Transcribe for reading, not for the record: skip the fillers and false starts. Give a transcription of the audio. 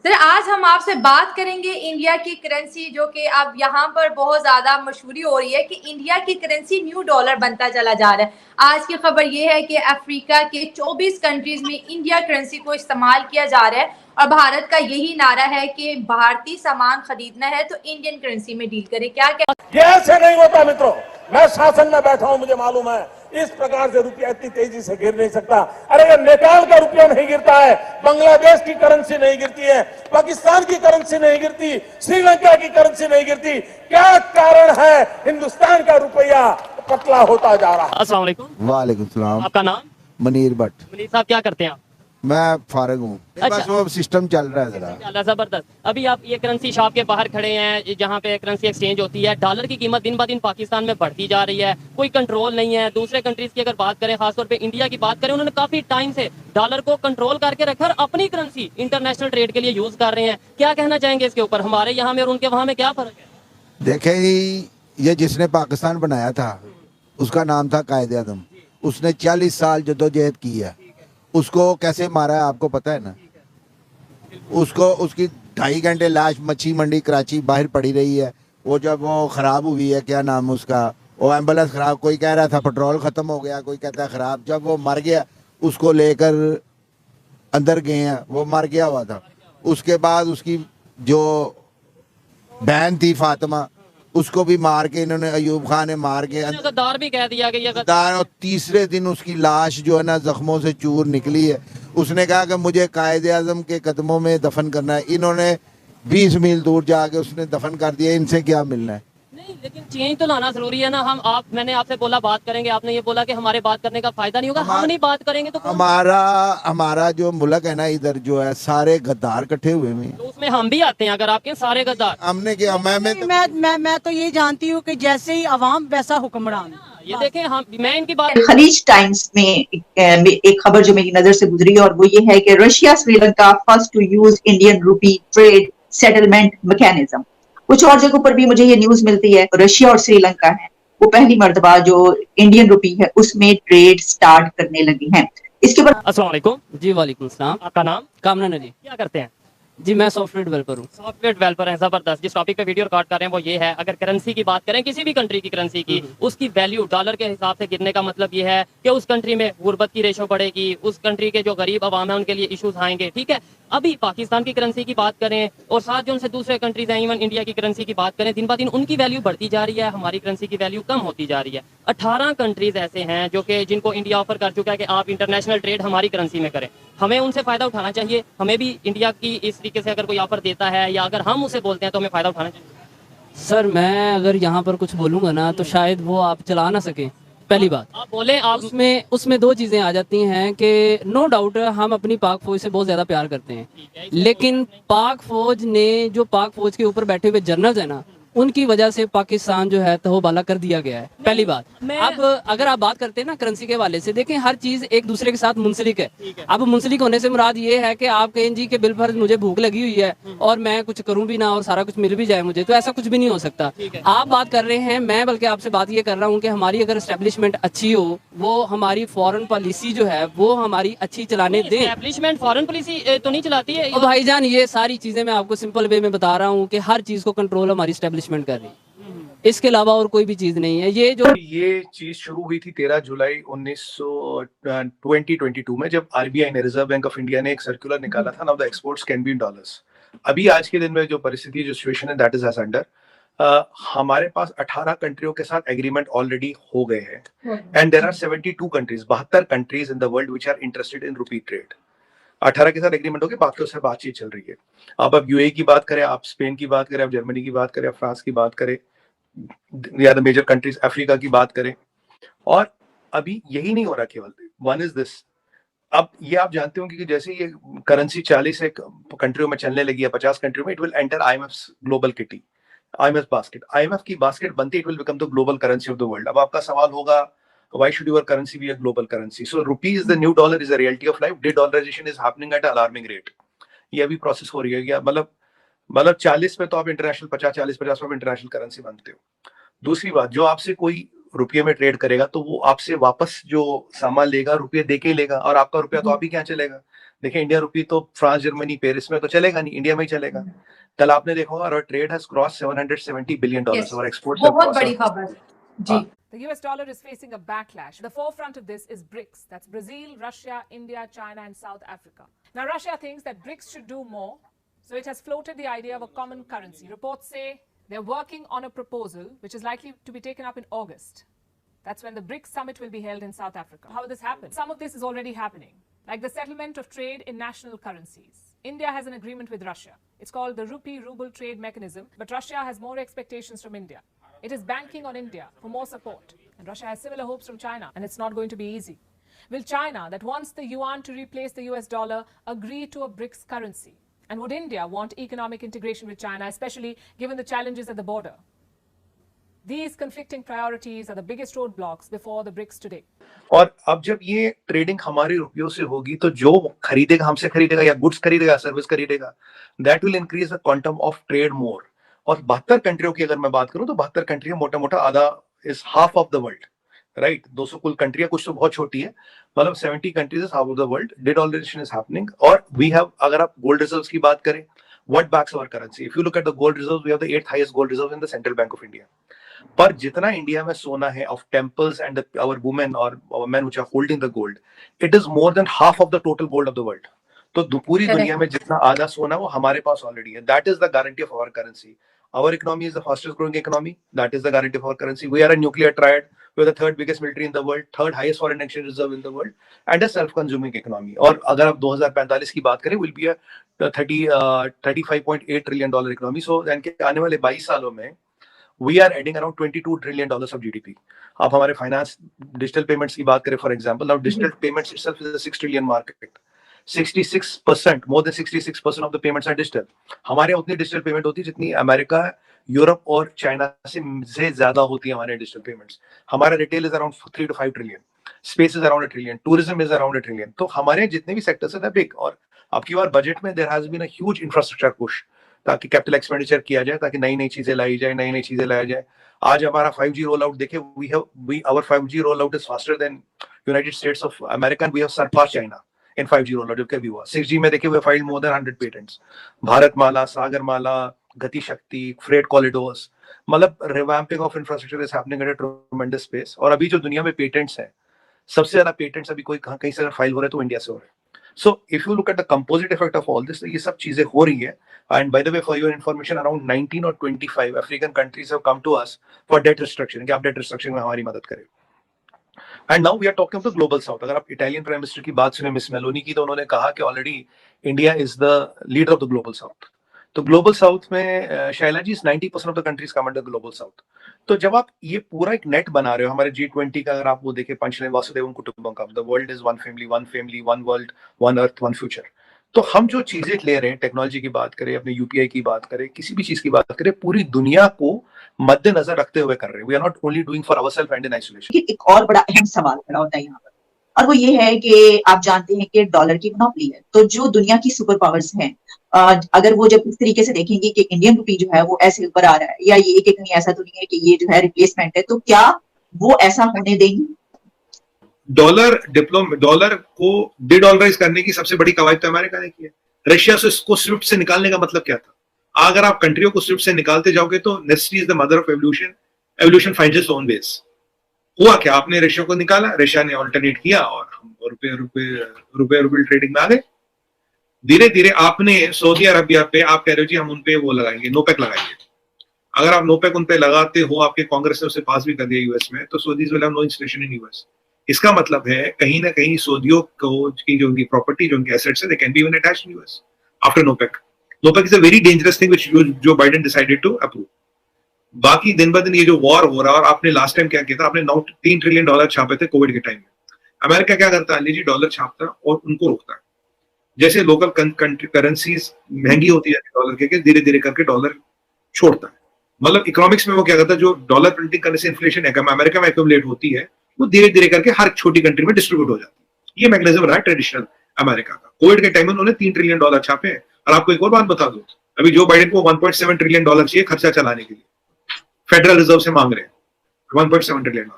Sir आज हम आपसे बात करेंगे इंडिया की करेंसी, जो कि अब यहाँ पर बहुत ज्यादा मशहूरी हो रही है कि इंडिया की करेंसी न्यू डॉलर बनता चला जा रहा है। आज की खबर ये है कि अफ्रीका के 24 कंट्रीज में इंडिया करेंसी को इस्तेमाल किया जा रहा है और भारत का यही नारा है कि भारतीय सामान खरीदना है तो इंडियन करेंसी में डील करें। क्या ये ऐसे नहीं होता मित्रों, मैं शासन में बैठा हूं, मुझे मालूम है इस प्रकार से रुपया इतनी तेजी से गिर नहीं सकता। अरे ये नेपाल का रुपया नहीं गिरता है, बांग्लादेश की करेंसी नहीं गिरती है, पाकिस्तान की करेंसी नहीं गिरती, श्रीलंका की करेंसी नहीं गिरती। क्या कारण है हिंदुस्तान का रुपया पतला होता जा रहा है? अस्सलाम वालेकुम। वालेकुम सलाम। आपका नाम? मनीर भट्ट। मनीर साहब क्या करते हैं आप? मैं फारिग हूँ। अच्छा। बस वो सिस्टम चल रहा है जरा। जबरदस्त। अभी आप ये करेंसी शॉप के बाहर खड़े हैं जहाँ पे करेंसी एक्सचेंज होती है। डॉलर की कीमत दिन ब दिन पाकिस्तान में बढ़ती जा रही है, कोई कंट्रोल नहीं है। दूसरे कंट्रीज की अगर बात करें, खासतौर पे इंडिया की बात करें, उन्होंने काफी टाइम से डॉलर को कंट्रोल करके रखा और अपनी करेंसी इंटरनेशनल ट्रेड के लिए यूज कर रहे हैं। क्या कहना चाहेंगे इसके ऊपर? हमारे यहाँ में और उनके वहाँ में क्या फर्क है? देखे ये जिसने पाकिस्तान बनाया था उसका नाम था कायदे आज़म। उसने 40 साल जद्दोजहद की है। उसको कैसे मारा है आपको पता है ना? उसको उसकी 2.5 घंटे लाश मच्छी मंडी कराची बाहर पड़ी रही है। वो जब वो ख़राब हुई है, क्या नाम उसका, वो एम्बुलेंस ख़राब, कोई कह रहा था पेट्रोल ख़त्म हो गया, कोई कहता है ख़राब। जब वो मर गया उसको लेकर अंदर गए हैं, वो मर गया हुआ था। उसके बाद उसकी जो बहन थी फातिमा, उसको भी मार के इन्होंने, अयूब खान ने मार के गद्दार भी कह दिया गया। गद्दार। और तीसरे दिन उसकी लाश जो है ना जख्मों से चूर निकली है। उसने कहा कि मुझे कायदे आज़म के कदमों में दफन करना है। इन्होंने 20 मील दूर जाके उसने दफन कर दिया। इनसे क्या मिलना है? नहीं, लेकिन चेंज तो लाना जरूरी है ना। मैंने आपसे बोला बात करेंगे, आपने ये बोला कि हमारे बात करने का फायदा नहीं होगा। हम नहीं बात करेंगे तो हमारा जो मुल्क है ना, इधर जो है सारे गद्दार इकट्ठे हुए हैं। तो उसमें हम भी आते हैं। अगर आपके सारे गद्दार, हमने क्या, मैं तो ये जानती हूँ कि जैसे ही अवाम वैसा हुक्मरान। ये देखें, हम मैं इनकी बात खलीज टाइम्स में एक खबर जो मेरी नजर से गुजरी और वो ये है कि Russia Sri Lanka first to use Indian rupee trade settlement mechanism. कुछ और जगहों पर भी मुझे ये न्यूज मिलती है, रशिया और श्रीलंका है वो पहली मर्तबा जो इंडियन रूपी है उसमें ट्रेड स्टार्ट करने लगी हैं। इसके बाद अस्सलाम वालेकुम। जी वालेकुम सलाम। आपका नाम? कामरान अली। क्या करते हैं? जी मैं सॉफ्टवेयर डेवलपर हूँ। सॉफ्टवेयर डेवलपर हैं। जबरदस्त। जिस टॉपिक पे वीडियो रिकॉर्ड कर रहे हैं वो ये है, अगर करेंसी की बात करें, किसी भी कंट्री की करेंसी की, उसकी वैल्यू डॉलर के हिसाब से गिरने का मतलब ये है कि उस कंट्री में गुर्बत की रेशो बढ़ेगी, उस कंट्री के जो गरीब अवाम है उनके लिए इश्यूज आएंगे। ठीक है, अभी पाकिस्तान की करेंसी की बात करें और साथ जो उनसे दूसरे कंट्रीज हैं, इवन इंडिया की करेंसी की बात करें, दिन ब दिन उनकी वैल्यू बढ़ती जा रही है, हमारी करेंसी की वैल्यू कम होती जा रही है। 18 कंट्रीज ऐसे हैं जो कि जिनको इंडिया ऑफर कर चुका है कि आप इंटरनेशनल ट्रेड हमारी करेंसी में करें। हमें उनसे फायदा उठाना चाहिए। हमें भी इंडिया की इस तरीके से अगर कोई ऑफर देता है या अगर हम उसे बोलते हैं तो हमें फायदा उठाना चाहिए। सर मैं अगर यहाँ पर कुछ बोलूँगा ना तो शायद वो आप चला ना सके। पहली बात आप बोले, आप उसमें दो चीज़ें आ जाती हैं कि नो डाउट हम अपनी पाक फौज से बहुत ज़्यादा प्यार करते हैं, लेकिन पाक फौज ने जो पाक फौज के ऊपर बैठे हुए जनरल्स हैं ना, उनकी वजह से पाकिस्तान जो है तहबाला कर दिया गया है। पहली बात। अब अगर आप बात करते हैं ना करेंसी के हवाले से, देखें हर चीज एक दूसरे के साथ मुंसलिक है। अब मुंसलिक होने से मुराद ये है कि आप कहें जी के बिल पर मुझे भूख लगी हुई है और मैं कुछ करूं भी ना और सारा कुछ मिल भी जाए मुझे, तो ऐसा कुछ भी नहीं हो सकता। आप बात कर रहे हैं, मैं बल्कि आपसे बात ये कर रहा हूँ कि हमारी अगर एस्टेब्लिशमेंट अच्छी हो, वो हमारी फॉरेन पॉलिसी जो है वो हमारी अच्छी चलाने दें। एस्टैब्लिशमेंट फॉरेन पॉलिसी तो नहीं चलाती है भाईजान। ये सारी चीजें मैं आपको सिंपल वे में बता रहा हूँ कि हर चीज को कंट्रोल हमारी एस्टेब्लिशमेंट कर रही है, इसके अलावा और कोई भी चीज नहीं है। ये चीज शुरू हुई थी 13 जुलाई 2022 में, जब आरबीआई ने, रिजर्व बैंक ऑफ इंडिया ने एक सर्कुलर निकाला था, now the exports can be in dollars. अभी आज के दिन में जो परिस्थिति, जो सिचुएशन है, दैट इज एज अंडर। हमारे पास 18 कंट्रियों के साथ एग्रीमेंट ऑलरेडी हो गए हैं and there are 72 countries, 72 countries in the world which are interested in rupee trade. 18 के साथ एग्रीमेंट हो गए, बाकियों से बातचीत चल रही है। आप यूएई की बात करें, आप स्पेन की बात करें, आप जर्मनी की बात करें, आप फ्रांस की बात करें, या द मेजर कंट्रीज, अफ्रीका की बात करें। और अभी यही नहीं हो रहा केवल, वन इज दिस। अब ये आप जानते हो कि जैसे ये करेंसी 40 कंट्रियों में चलने लगी है, 50 कंट्रियों में, it will enter IMF global kitty, IMF basket. IMF की बास्केट बनती, it will become the global currency of the world. अब आपका सवाल होगा, why should your currency be a global currency? So rupee is the new dollar, is a reality of life. De-dollarization is happening at an alarming rate. ये अभी process हो रही है। क्या मतलब 40 में तो आप इंटरनेशनल 40-50 में इंटरनेशनल करेंसी बनते हो। दूसरी बात, जो आपसे कोई रुपये में ट्रेड करेगा तो वो आपसे वापस जो सामान लेगा रुपये दे के लेगा, और आपका रुपया तो आप ही क्या चलेगा। देखिए इंडिया रुपी तो फ्रांस, जर्मनी, पेरिस में तो चलेगा नहीं, इंडिया में ही चलेगा। कल आपने देखा होगा, our trade has crossed $770 billion. Yes. Our exports have बहुत crossed. बड़ी खबर जी। The US dollar is facing a backlash. The forefront of this is BRICS. That's Brazil, Russia, India, China, and South Africa. Now, Russia thinks that BRICS should do more, so it has floated the idea of a common currency. Reports say they're working on a proposal which is likely to be taken up in August. That's when the BRICS summit will be held in South Africa. How will this happen? Some of this is already happening, like the settlement of trade in national currencies. India has an agreement with Russia. It's called the Rupee-Ruble Trade Mechanism, but Russia has more expectations from India. It is banking on India for more support, and Russia has similar hopes from China, and it's not going to be easy. Will China, that wants the yuan to replace the US dollar, agree to a BRICS currency? And would India want economic integration with China, especially given the challenges at the border? These conflicting priorities are the biggest roadblocks before the BRICS today. और अब जब ये trading हमारे रुपयों से होगी तो जो खरीदेगा, हमसे खरीदेगा या गुड्स खरीदेगा, सर्विस खरीदेगा, that will increase the quantum of trade more. और 72 कंट्रियों की अगर मैं बात करूं तो 72 कंट्रियां मोटा मोटा आधा is half of the world, right. 200 कुल कंट्रियां, कुछ तो बहुत छोटी है, मतलब 70 countries is half of the world. Dedollarization is happening और वी हैव, अगर आप गोल्ड रिजर्व्स की बात करें, what backs our currency? If you look at the gold reserves, we have the 8th highest gold reserve in the central bank of India. पर जितना India में सोना है of temples and our women और our men which are holding the gold, it is more than half of the total gold of the world. तो पूरी दुनिया में जितना आधा सोना वो हमारे पास ऑलरेडी है। That is the guarantee of our currency. Our economy is the fastest growing economy. That is the guarantee of our currency. We are a nuclear triad. We are the 3rd biggest military in the world, 3rd highest foreign exchange reserve in the world, and a self-consuming economy. और अगर आप 2045 की बात करें, will be a 35.8 trillion dollar economy. So then के आने वाले 22 सालों में we are adding around $22 trillion of GDP. आप हमारे फाइनेंस, डिजिटल पेमेंट्स की बात करें, for example, now digital payments itself is a $6 trillion market. 66%, more than 66% of the payments are digital. हमारे यहाँ उतनी डिजिटल पेमेंट होती है जितनी अमेरिका, यूरोप और चाइना से ज्यादा होती है हमारे डिजिटल पेमेंट्स। हमारा retail is around 3 to 5 trillion, space is around $1 trillion, tourism is around $1 trillion। तो हमारे जितने भी सेक्टर्स है बिग। और आपकी बार बजट में there has been a huge infrastructure push, ताकि कैपिटल एक्सपेंडिचर किया जाए, ताकि नई नई चीजें लाई जाए, नई नई चीजें लाया जाए। आज हमारा 5G रोल आउट देखे, our 5G roll out is faster than United States of America, we have surpass China in 5G rollout जब कभी हुआ। 6G में देखिए we have filed more than 100 patents। Bharatmala, Sagarmala, गति शक्ति, freight corridors, मतलब revamping of infrastructure is happening at a tremendous pace। और अभी जो दुनिया में पेटेंट्स हैं, सबसे ज्यादा पेटेंट्स अभी कोई कहीं से अगर फाइल हो रहे हैं तो इंडिया से हो रहे हैं। So if you look at the composite effect of all this, ये सब चीजें हो रही है। And by the way, for your information, around 19 or 25 African countries have come to us for debt restructuring, कि आप डेट रिस्ट्रक्शन में हमारी मदद करें। And now we are talking of the Global South. अगर आप इटालियन प्राइम मिनिस्टर की बात सुने, मिस मेलोनी की, तो उन्होंने कहा कि already India is the leader of the Global south. तो ग्लोबल साउथ में शैला जी, 90% of the countries come under global south. तो जब आप ये पूरा एक नेट बना रहे हो, हमारे G20 का अगर आप वो देखें, पंचलाइन वासुदेवन कुटुंबकम, the world is one family, one world, one earth, one future. तो हम जो चीजें ले रहे हैं, टेक्नोलॉजी की बात करें, अपने UPI की बात करें, किसी भी चीज की बात करें, पूरी दुनिया को मद्देनजर रखते हुए कर रहे हैं। We are not only doing for ourself and in isolation. एक और बड़ा अहम सवाल खड़ा होता है यहाँ पर, और वो ये है कि आप जानते हैं कि डॉलर की मोनोपोली है। तो जो दुनिया की सुपर पावर्स हैं, अगर वो जब इस तरीके से देखेंगे कि इंडियन रुपी जो है वो ऐसे ऊपर आ रहा है, या ये कि कहीं ऐसा तो नहीं है कि ये जो है रिप्लेसमेंट है, तो क्या वो ऐसा होने देंगे? डॉलर को डिडॉलराइज करने की सबसे बड़ी कवायद तो अमेरिका ने की है। रशिया से इसको स्विफ्ट से निकालने का मतलब क्या था? अगर आप कंट्रियों को स्विफ्ट से निकालते जाओगे तो necessity is the mother of evolution finds its own base. हुआ क्या? आपने रशिया को निकाला, रशिया ने ऑल्टरनेट किया और हम रुपए ट्रेडिंग में आ गए। धीरे धीरे आपने सऊदी अरबिया पे, आप कह रहे हो जी हम उनपे वो लगाएंगे, नोपेक लगाएंगे। अगर आप नोपेक उन पे लगाते हो, आपके कांग्रेस ने उसे पास भी कर दिया यूएस में, तो Saudis will have no installation in US. इसका मतलब है कहीं ना कहीं सऊदियों को की जो उनकी प्रॉपर्टी, जो उनके एसेट्स है, they can be even attached in US after NOPEC. NOPEC is a very dangerous thing which Joe Biden decided to approve. बाकी दिन ब दिन ये जो वॉर हो रहा है, और आपने लास्ट टाइम क्या किया था, आपने $3 trillion छापे थे कोविड के टाइम में। अमेरिका क्या करता है जी, डॉलर छापता और उनको रोकता है। जैसे लोकल करेंसीज महंगी होती है डॉलर के, धीरे धीरे करके डॉलर छोड़ता है। मतलब इकोनॉमिक्स में वो क्या करता है, जो डॉलर प्रिंटिंग करने से इन्फ्लेशन अमेरिका में एक्यूमुलेट होती है, वो धीरे धीरे करके हर छोटी कंट्री में डिस्ट्रीब्यूट हो जाती है। ये मैकेनिज्म रहा है ट्रेडिशनल अमेरिका का। कोविड के टाइम में उन्होंने $3 trillion छापे। और आपको एक और बात बता दूं, अभी जो बाइडेन को $1.7 trillion चाहिए खर्चा चलाने के लिए, फेडरल रिजर्व से मांग रहे हैं $1.7 trillion।